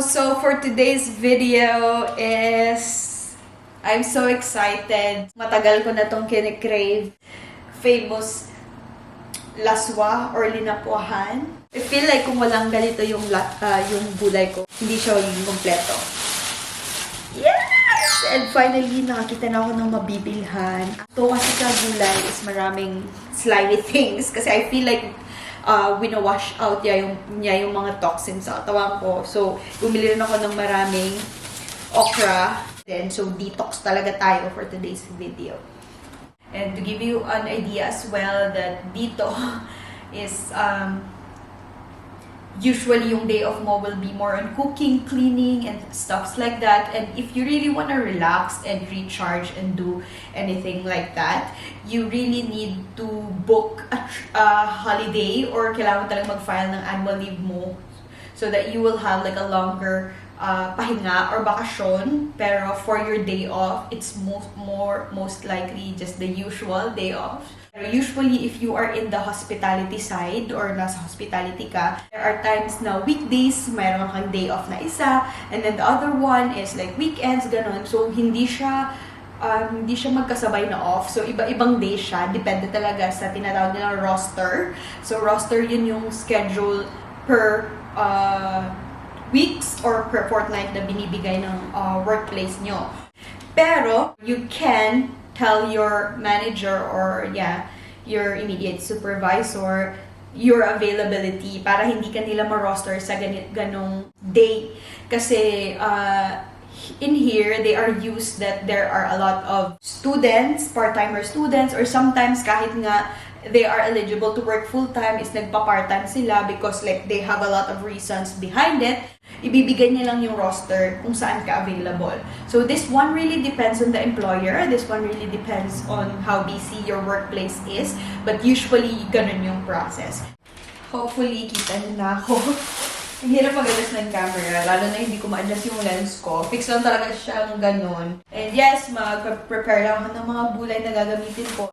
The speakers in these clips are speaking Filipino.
So for today's video is, I'm so excited. Matagal ko na tong kinikrave. Famous laswa or linapuhan. I feel like kung walang ganito yung gulay ko, hindi siya yung kompleto. Yes! And finally, nakakita na ako ng mabibilhan. Ito kasi sa gulay is maraming slimy things. Kasi I feel like wina-wash out niya yung mga toxins sa katawan ko. So, bumili rin ako ng maraming okra. Then, so detox talaga tayo for today's video. And to give you an idea as well that dito is usually yung day off mo will be more on cooking, cleaning, and stuffs like that. And if you really want to relax and recharge and do anything like that, you really need to book a holiday or kailangan talaga mag-file ng annual leave mo so that you will have like a longer pahinga or bakasyon. Pero for your day off, it's most likely just the usual day off. Usually, if you are in the hospitality side or nasa hospitality ka, there are times na weekdays, mayroon kang day off na isa, and then the other one is like weekends, ganun. So, hindi siya magkasabay na off. So, iba-ibang day siya. Depende talaga sa tinatawag nilang roster. So, roster yun yung schedule per weeks or per fortnight na binibigay ng workplace nyo. Pero, you can tell your manager or your immediate supervisor your availability para hindi ka nila ma-roster sa ganong day. Kasi in here, they are used that there are a lot of students, part-timer students, or sometimes kahit nga they are eligible to work full-time is nagpa-part-time sila because like they have a lot of reasons behind it. Ibibigay niya lang yung roster kung saan ka available. So this one really depends on the employer. This one really depends on how busy your workplace is. But usually, ganun yung process. Hopefully, kita niyo na ako. Ang hirap mag-adjust ng camera, lalo na hindi ko ma-adjust yung lens ko. Fix lang talaga siyang ganun. And yes, mag-prepare lang ako ng mga bulay na gagamitin ko.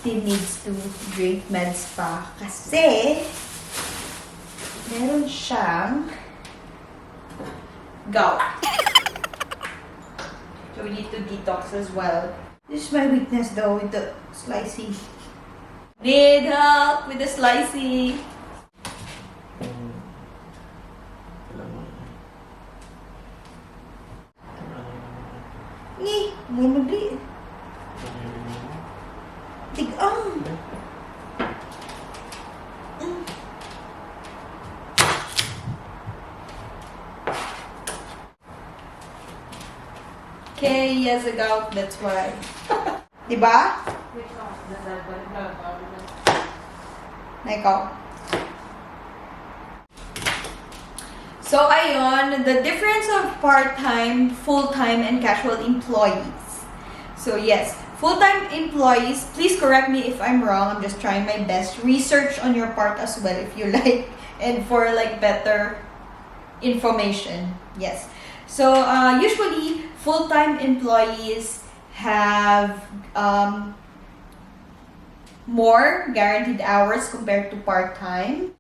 He needs to drink meds pa kasi meron siyang gout. So we need to detox as well. This is my weakness though with the slicey. Need help with the slicey. Ni, may mabli. Tigang. Okay, he has a gout, that's why. Diba? Na ikaw. So, ayun, the difference of part-time, full-time, and casual employees. So, yes, full-time employees, please correct me if I'm wrong. I'm just trying my best. Research on your part as well if you like, and for like better information. Yes. So, usually, full-time employees have more guaranteed hours compared to part-time.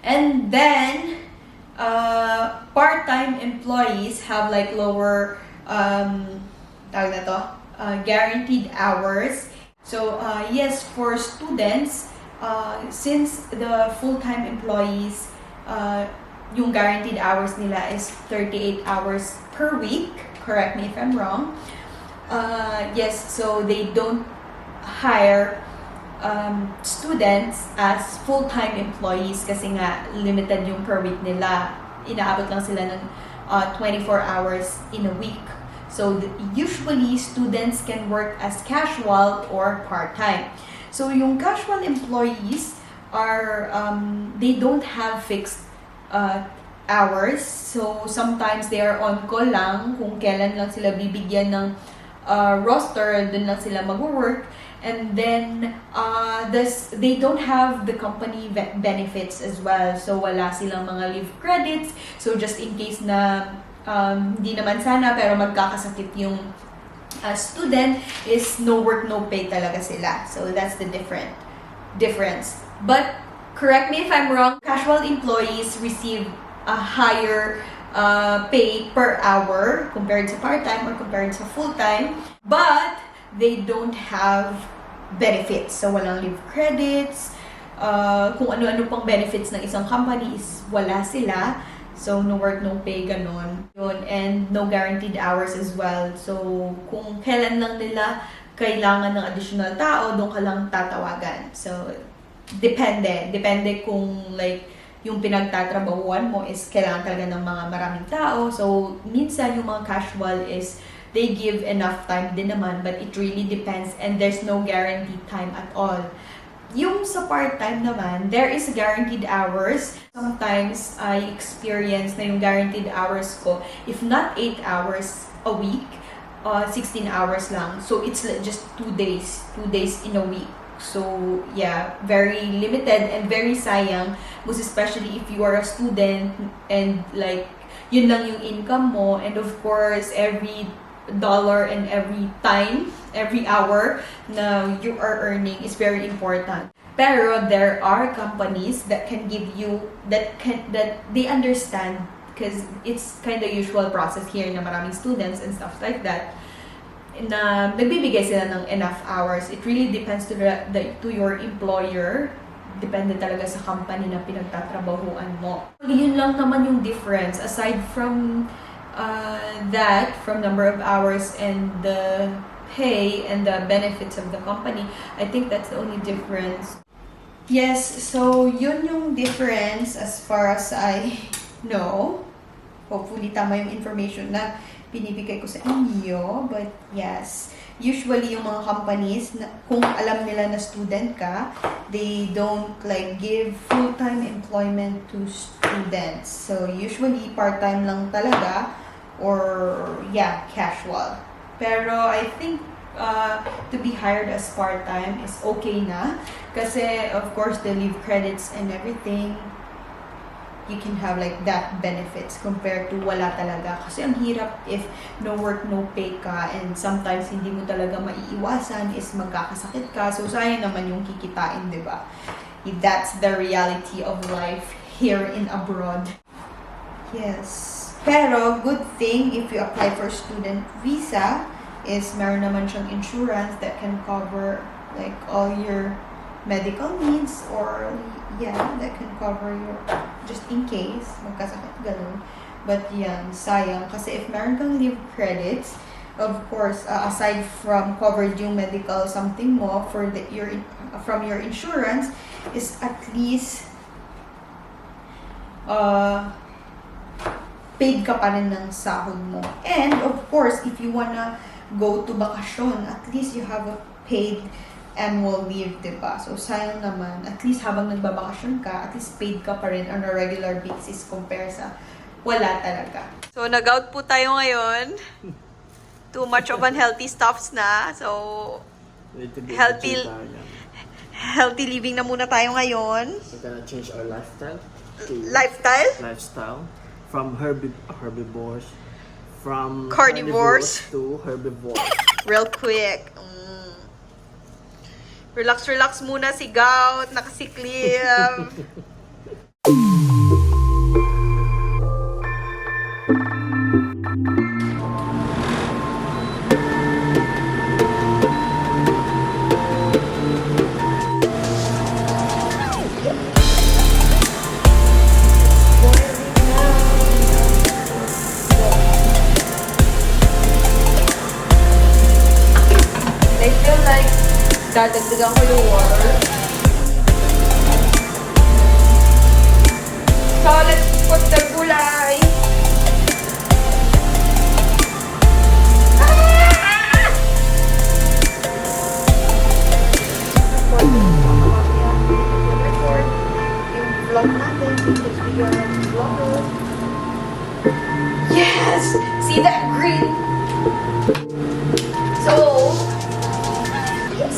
And then, part-time employees have like lower guaranteed hours. So, yes, for students, since the full-time employees, yung guaranteed hours nila is 38 hours per week. Correct me if I'm wrong. Yes, so they don't hire students as full-time employees kasi nga limited yung per week nila. Inaabot lang sila ng 24 hours in a week. So usually students can work as casual or part-time. So yung casual employees are they don't have fixed hours. So sometimes they are on call lang kung kailan lang sila bibigyan ng roster, dun lang sila mag-work. And then, they don't have the company benefits as well. So, wala silang mga leave credits. So, just in case na hindi naman sana, pero magkakasakit yung student, is no work, no pay talaga sila. So, that's the difference. But, correct me if I'm wrong, casual employees receive a higher pay per hour compared sa part-time or compared sa full-time, but they don't have benefits. So, walang leave credits, kung ano-ano pang benefits ng isang company is wala sila. So, no work, no pay, ganon. Yun. And no guaranteed hours as well. So, kung kailan lang nila kailangan ng additional tao, doon ka lang tatawagan. So, depende. Depende kung like, yung pinagtatrabahuan mo is kailangan talaga ng mga maraming tao. So, minsan yung mga casual is they give enough time din naman, but it really depends and there's no guaranteed time at all. Yung sa part-time naman, there is guaranteed hours. Sometimes, I experience na yung guaranteed hours ko, if not 8 hours a week, 16 hours lang. So, it's just 2 days. 2 days in a week. So, yeah, very limited and very sayang. Most especially if you are a student and like, yun lang yung income mo. And of course, every dollar and every time, every hour na you are earning is very important. Pero there are companies that can give you that they understand because it's kind of usual process here na maraming students and stuff like that na nagbibigay sila ng enough hours. It really depends to your employer. Depende talaga sa company na pinagtatrabahuan mo. Yun lang naman yung difference aside from that, from number of hours and the pay and the benefits of the company. I think that's the only difference. Yes, so yun yung difference as far as I know. Hopefully tama yung information na binibigay ko sa inyo. But yes, usually yung mga companies, kung alam nila na student ka, they don't like give full-time employment to students. So usually part-time lang talaga or yeah, casual. Pero I think to be hired as part-time is okay na. Kasi of course the leave credits and everything, you can have like that benefits compared to wala talaga. Kasi ang hirap if no work, no pay ka and sometimes hindi mo talaga maiiwasan is magkakasakit ka. So sayang naman yung kikitain, di ba? That's the reality of life here in abroad. Yes. Pero good thing if you apply for student visa is meron naman siyang insurance that can cover like all your medical needs or yeah, that can cover your just in case magkasakit ganun. But yan, sayang kasi if meron kang leave credits, of course, aside from covered yung medical something mo for from your insurance is at least paid ka pa rin ng sahod mo. And of course, if you wanna go to bakasyon, at least you have a paid annual leave, diba? So, sayang naman. At least habang nagbabakasyon ka, at least paid ka pa rin on a regular basis compare sa wala talaga. So, nag-out po tayo ngayon. Too much of unhealthy stuffs na. So, healthy living na muna tayo ngayon. We're gonna change our lifestyle. Lifestyle? From herbivores. From carnivores to herbivores. Real quick. Relax muna si Gout. Nakasiklib. Dadagdagan ko yung water. So, let's put the gulay. Record yung vlog natin because we are vloggers. Yes! See that green? So,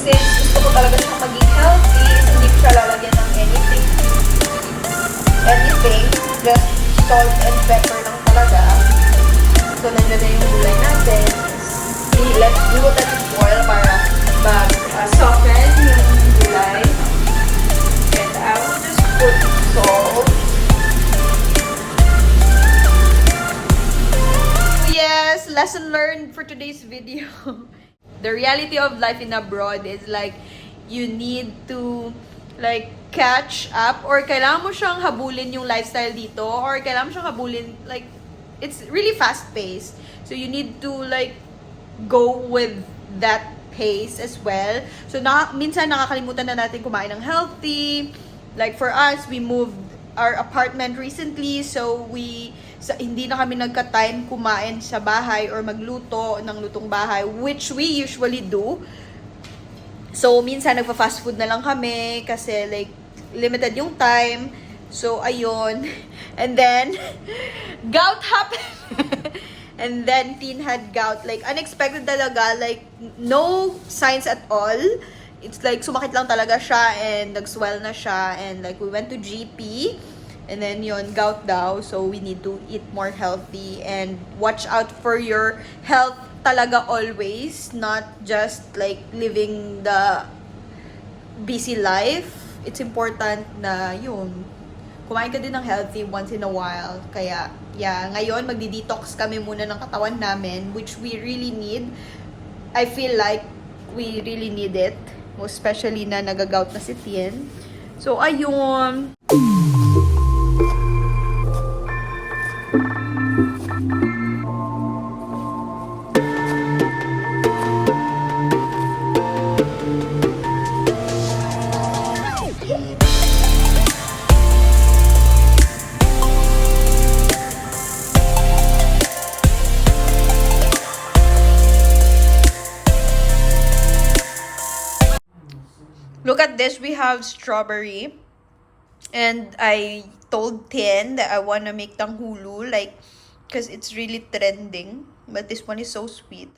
since gusto ko talaga siyang maging healthy, hindi ko siya lalagyan ng anything, just salt and pepper lang talaga. So, nandiyan na yung gulay natin. Let's let it boil para mag-soften yung gulay. And I will just put salt. lesson learned for today's video. The reality of life in abroad is like, you need to like catch up, or kailangan mo siyang habulin yung lifestyle dito, or kailangan mo siyang habulin, like, it's really fast paced. So you need to like go with that pace as well. So minsan nakakalimutan na natin kumain ng healthy. Like for us, we moved our apartment recently, so hindi na kami nagka-time kumain sa bahay or magluto ng lutong bahay, which we usually do. So minsan nagpa-fast food na lang kami kasi like limited yung time. So ayun. And then gout happened. And then Tin had gout, like unexpected talaga, like no signs at all. It's like sumakit lang talaga siya and nag-swell na siya, and like we went to GP, and then yun, gout daw. So we need to eat more healthy and watch out for your health talaga always, not just like living the busy life. It's important na yun, kumain ka din ng healthy once in a while. Kaya yeah, ngayon magdi-detox kami muna ng katawan namin, which we really need. I feel like we really need it, most especially na nagagout na si Tien. So ayun. Look at this, we have strawberry. And I told Tien that I want to make tanghulu, like, because it's really trending. But this one is so sweet.